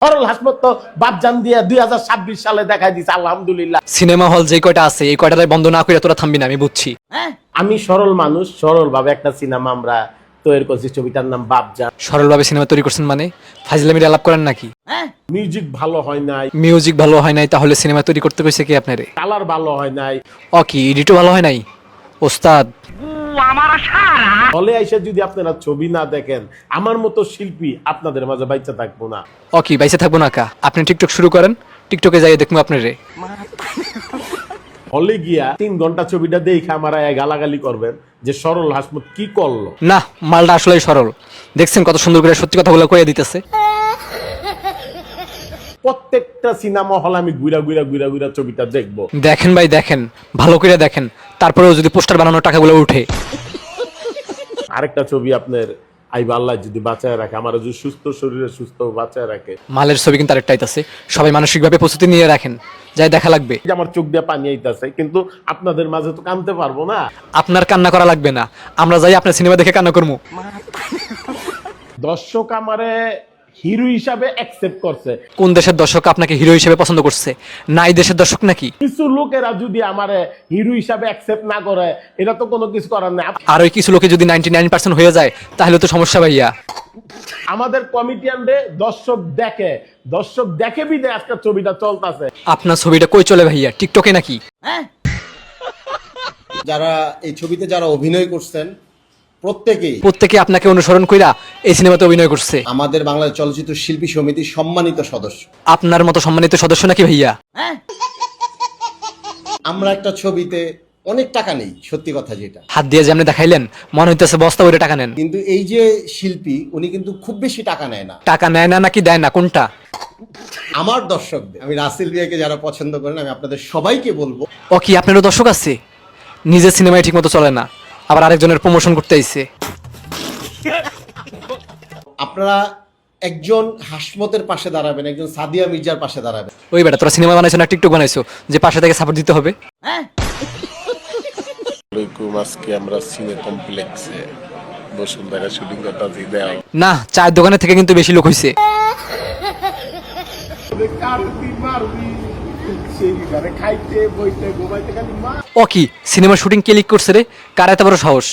সরল হাসমত তো বাপজান দিয়ে 2026 সালে দেখাই দিছে আলহামদুলিল্লাহ। সিনেমা হল যে কয়টা আছে এই কয়টাতে বন্ধ না করে তোরা থামবি না, আমি বুঝছি। আমি সরল মানুষ, সরল ভাবে একটা সিনেমা আমরা তৈরি করছি, ছবিটার নাম বাপজান। সরলভাবে সিনেমা তৈরি করছেন মানে ফাজলামির আলাপ করেন নাকি? মিউজিক ভালো হয় নাই, মিউজিক ভালো হয় নাই, তাহলে সিনেমা তৈরি করতে কইছে কি আপনারে? কালার ভালো হয় নাই, কি এডিটও ভালো হয় নাই? ওস্তাদ হলে আইসা যদি আপনারা ছবি না দেখেন, আমার মতো শিল্পী আপনাদের মাঝে বাইচা থাকবো না। কি বাইসে থাকবো না কা? আপনি টিকটক শুরু করেন, টিকটকে যাই দেখবো আপনারে। হলে গিয়া 3 ঘন্টা ছবিটা দেখে আমার গালাগালি করবেন যে সরল হাসমত কি করলো। না, মালটা আসলেই সরল। দেখছেন কত সুন্দর করে সত্যি কথাগুলো কইয়া দিতেছে। প্রত্যেকটা সিনেমা হল আমি ঘুরা ছবিটা দেখবো। দেখেন ভাই দেখেন, ভালো করে দেখেন, তারপরেও যদি পোস্টার বানানোর টাকাগুলো উঠে। আরেকটা ছবি আপনার আইবা আল্লাহ যদি বাঁচায় রাখে, আমার যদি সুস্থ শরীরে সুস্থ বাঁচায় রাখে। মালের ছবি কিন্তু আরেকটা আইতাছে, সবাই মানসিকভাবে প্রস্তুতি নিয়ে রাখেন, যাই দেখা লাগবে। আমার চোখ দিয়ে পানি আইতাছে, কিন্তু আপনাদের মাঝে তো কাঁদতে পারবো না। আপনার কান্না করা লাগবে না, আমরা যাই আপনার সিনেমা দেখে কান্না করবো। দর্শক আমারে হিরো হিসাবে অ্যাকসেপ্ট করছে। কোন দেশের দর্শক আপনাকে হিরো হিসেবে পছন্দ করছে? না এই দেশের দর্শক নাকি? কিছু লোকেরা যদি আমারে হিরো হিসাবে অ্যাকসেপ্ট না করে, এটা তো কোনো কিছু করার নাই। আর ওই কিছু লোকে যদি 99% হয়ে যায় তাহলে তো সমস্যা ভাইয়া। আমাদের কমিটিয়ানরে দর্শক দেখে বিদে আজকে ছবিটা চলতেছে। আপনার ছবিটা কই চলে ভাইয়া? টিকটকে নাকি? যারা এই ছবিতে যারা অভিনয় করছেন প্রত্যেকে আপনাকে অনুসরণ কইরা এই সিনেমাতে অভিনয় করছে। আমাদের বাংলাদেশ চলচ্চিত্র শিল্পী সমিতির সম্মানিত সদস্য। আপনার মতো সম্মানিত সদস্য নাকি ভাইয়া? আমরা একটা ছবিতে অনেক টাকা নেই, সত্যি কথা যেটা। হাত দিয়ে যেমনি দেখাইলেন মনে হইতেছে বস্তা ভরে টাকা নেন। কিন্তু এই যে শিল্পী, উনি কিন্তু খুব বেশি টাকা নেয় না। টাকা নেয় না নাকি দেয় না, কোনটা? আমার দর্শকদের, আমি রাসেল ভাইয়াকে যারা পছন্দ করেন, আমি আপনাদের সবাইকে বলবো, কি আপনারও দর্শক আছে? নিজের সিনেমায় ঠিক মতো চলে না, আবার আরেকজনের প্রমোশন করতে আইছে। আপনারা একজন হাসমতের পাশে দাঁড়াবেন, একজন সাদিয়া মির্জার পাশে দাঁড়াবেন। ওই বেটা, তোরা সিনেমা বানাইছো না টিকটক বানাইছো যে পাশে থেকে সাপোর্ট দিতে হবে? আজকে আমরা সিনে কমপ্লেক্সে বসুন্ধরা শুটিং করতেছি। না, চায়ের দোকানে থেকে কিন্তু বেশি লোক হইছে। কি সিনেমার শুটিং কে লিক করছে রে? কার এত বড় সাহস?